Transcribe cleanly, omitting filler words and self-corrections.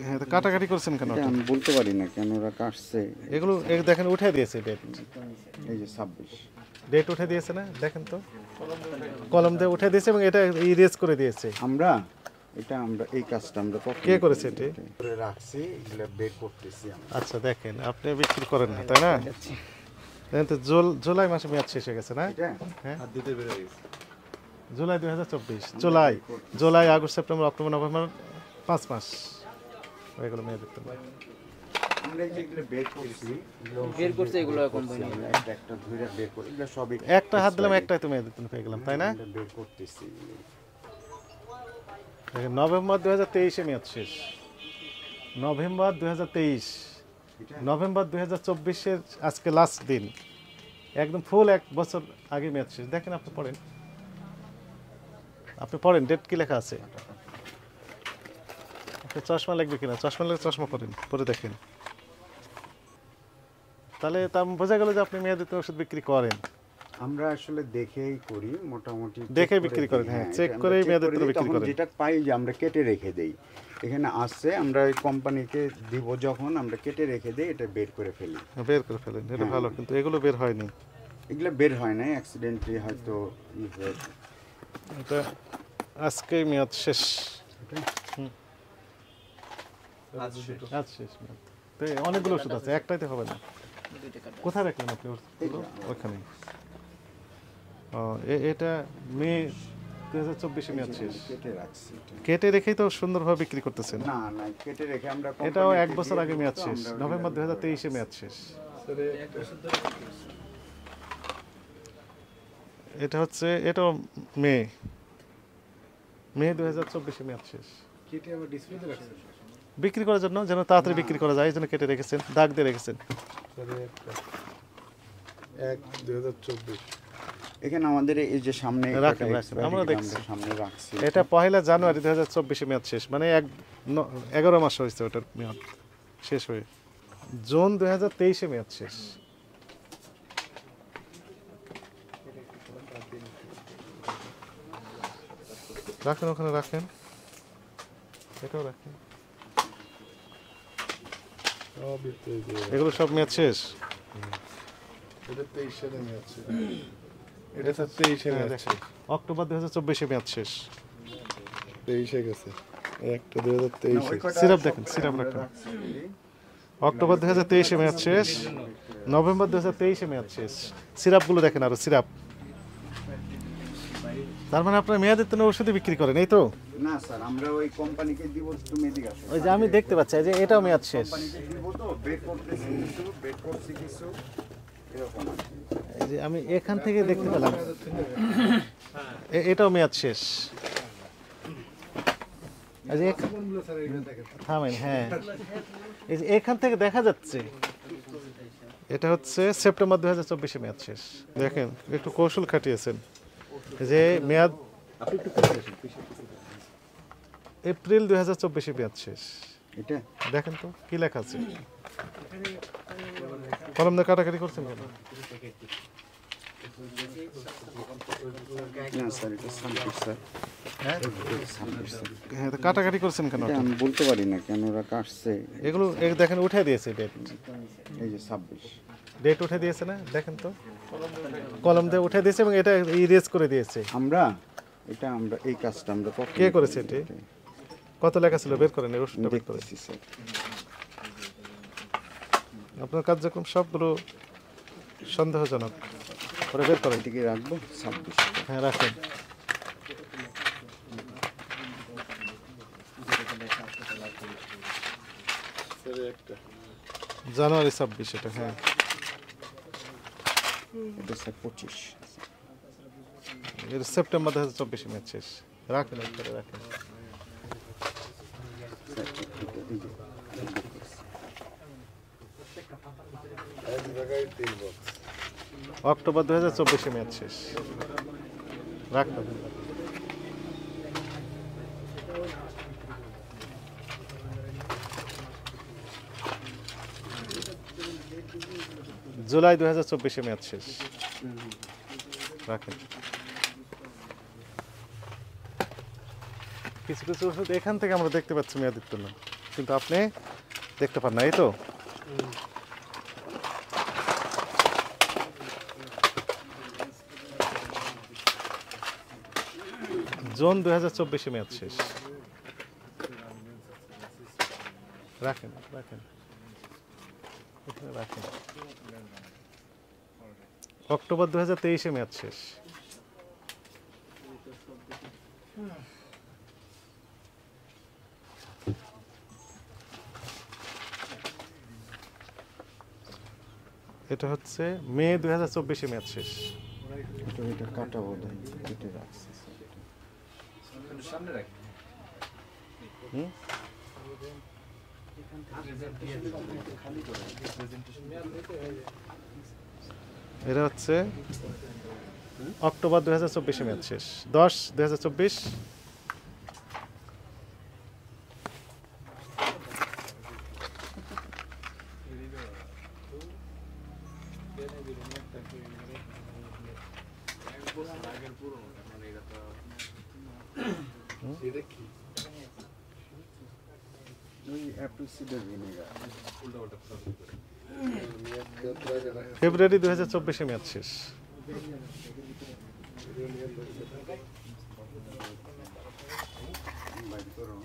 হ্যাঁ, তো কাটাকাটি করছেন কেন? এটা আমি বলতে পারি না কেন ওরা কাটছে। এগুলো দেখেন উঠে দিয়েছে ডেট, এই যে 26 ডেট উঠে দিয়েছে না, দেখেন তো কলম দিয়ে উঠে দিয়েছে এবং এটা ইরেজ করে দিয়েছে। আমরা এই কাজটা আমরা কে করেছে এটি? করে রাখছি, এগুলো বের করতেছি আমরা। আচ্ছা দেখেন, আপনি বিক্রি করেন না তাই না? দেখেন তো জুলাই মাসে মেয়াদ শেষ হয়ে গেছে না? এটা হ্যাঁ, হাত দিতে বের হয়ে গেছে। July 2024, July August September October November 5 মাস হয়ে গেল মেয়াদ দিতে। আমরা যেগুলো বের করছি বের করছে এগুলো কোম্পানি একটা ধরে বের করি, এগুলো সবই একটা হাত দিলাম, একটাই তো মেয়াদ দিতে পেয়ে গেলাম তাই না? আমরা বের করতেছি। দেখেন নভেম্বর 2023-এ মেয়াদ শেষ, নভেম্বর 2023, নভেম্বর 2024-এর আজকে লাস্ট দিন, একদম ফুল 1 বছর আগে মেয়াদ শেষ। দেখেন আপনি পড়েন ডেট কি লেখা আছে। আপনি চশমা লাগবে কিনা, চশমা লাগলে চশমা পরে দেখেন, তাহলে তা বোঝা গেল যে আপনি মেয়াদিত ওষুধ বিক্রি করেন। আমরা আসলে দেখেই করি, মোটামুটি দেখে বিক্রি করেন, হ্যাঁ, চেক করেই মেয়াদিত বিক্রি করেন। যেটা পাই যে আমরা কেটে রেখে দেই, এখানে আসছে আমরা ওই কোম্পানিকে দিব, যখন আমরা কেটে রেখে দেই এটা বের করে ফেলি। বের করে ফেলেন, এটা ভালো, কিন্তু এগুলো বের হয়নি। এগুলো বের হয় না, অ্যাক্সিডেন্টলি হয়তো এটা আজকে মেয়াদ শেষ, আজ শেষ মেয়াদ। তো অনেকগুলো ওষুধ আছে, একটাইতে হবে না। কোথায় রাখলেন আপনি ওষুধগুলো? ওখানে। ও, এটা মে 2024-এ মেয়াদ শেষ। কেটে রাখছি এটা। কেটে রেখেই তো সুন্দরভাবে বিক্রি করতেছেন। না না, কেটে রেখে আমরা এটাও 1 কোম্পানিকে বছর দিয়ে আগে দিই মেয়াদ তো, শেষ, আমরা নভেম্বর 2023-এ মেয়াদ শেষ। এটা হচ্ছে, এটাও মে 2024-এ মেয়াদ শেষ। কেটে আবার ডিসপ্লেতে রাখছেন বিক্রি করার জন্য, যেন তাড়াতাড়ি বিক্রি করা যায়, এই জন্য কেটে রেখেছেন, দাগ দিয়ে রেখেছেন। 1/2024 এখানে আমাদের এই যে সামনে রাখেন, এটা রাখেন, expiry আমরা আমরা দেখছি। সামনে রাখছি। এটা 1 জানুয়ারি 2024-এ মেয়াদ শেষ, মানে 11 মাস হয়েছে ওটার মেয়াদ শেষ হয়ে। জুন 2023-এ মেয়াদ শেষ। রাখেন, ওখানে রাখেন, এটাও রাখেন। এগুলো সব মেয়াদ শেষ। এটা 23 সালে মেয়াদ ছিল, এটা 23 এ মেয়াদ ছিল, অক্টোবর 2024-এ মেয়াদ শেষ। 23 এ গেছে, একটা 2023 ওই কটা সিরাপ সব দেখেন, কটা সিরাপ আমরা রাখেন। রাখছি। অক্টোবর 2023-এ মেয়াদ শেষ, নভেম্বর 2023-এ মেয়াদ শেষ। সিরাপগুলো দেখেন, আরো সিরাপ। তার মানে আপনার মেয়াদিত ওষুধই বিক্রি করেন, এই তো? না স্যার, আমরা ওই কোম্পানিকে দিব, তুমি এদিকে আসো। ওই যে আমি দেখতে পাচ্ছি যে এটাও মেয়াদ শেষ। কোম্পানিকে দিব তো, বের করতেছি কিছু, বের করছি কিছু, এরকম আর কি। এই যে আমি এখান থেকে দেখতে পেলাম এটাও মেয়াদ শেষ। এই যে থামেন, হ্যাঁ, এই যে এখান থেকে দেখা যাচ্ছে এটা হচ্ছে সেপ্টেম্বর 2024-এ মেয়াদ শেষ। দেখেন একটু কৌশল খাটিয়েছেন, যে মেয়াদ এপ্রিল 2024-এ মেয়াদ শেষ। এটা দেখেন তো কি লেখা আছে, কলম দিয়ে কাটাকাটি করছেন কেন? না স্যার, এটা সামপিস স্যার। হ্যাঁ, সামপিস স্যার। হ্যাঁ, তো কাটাকাটি করছেন কেন? এটা আমি বলতে পারি না কেন ওরা কাটছে। এগুলো দেখেন উঠে দিয়েছে ডেট, এই যে 26 ডেট উঠে দিয়েছে না, দেখেন তো কলম দিয়ে উঠে দিয়েছে এবং এটা ইরেজ করে দিয়েছে। আমরা এই কাজটা আমরা কে করেছে এটি? কত লেখা ছিল, বের করেন, এই ওষুধটা বের করেন। দেখতেছি স্যার। আপনার কার্যক্রম সবগুলো সন্দেহজনক, ওরা বের করেন। এদিকে রাখবো 26। হ্যাঁ, রাখেন। জানুয়ারি 26 এটা, হ্যাঁ। এটা স্যার 25। এর সেপ্টেম্বর 2024-এ মেয়াদ শেষ। রাখেন, একবারে রাখেন। এক জায়গায় 3 বক্স। অক্টোবর 2024-এ মেয়াদ শেষ। রাখবেন। জুলাই 2024-এ মেয়াদ শেষ। রাখেন। কিছু কিছু ওষুধ এখান থেকে আমরা দেখতে পাচ্ছি মেয়াদিত্ব না। কিন্তু আপনি দেখতে পান না, এই তো। জুন 2024 মেয়াদ শেষ। রাখেন রাখেন এখানে রাখেন। অক্টোবর 2023 মেয়াদ শেষ। এটা হচ্ছে মে 2024 মেয়াদ শেষ। এটা কাটা বোধ হয় কেটে রাখছে হুম? এটা হচ্ছে অক্টোবর 2024 মেয়াদ শেষ। 10/2024। এটা কি ওই অ্যাপল সিডার ভিনেগার ফেব্রুয়ারি 2024 মেয়াদ শেষ। বাইর করো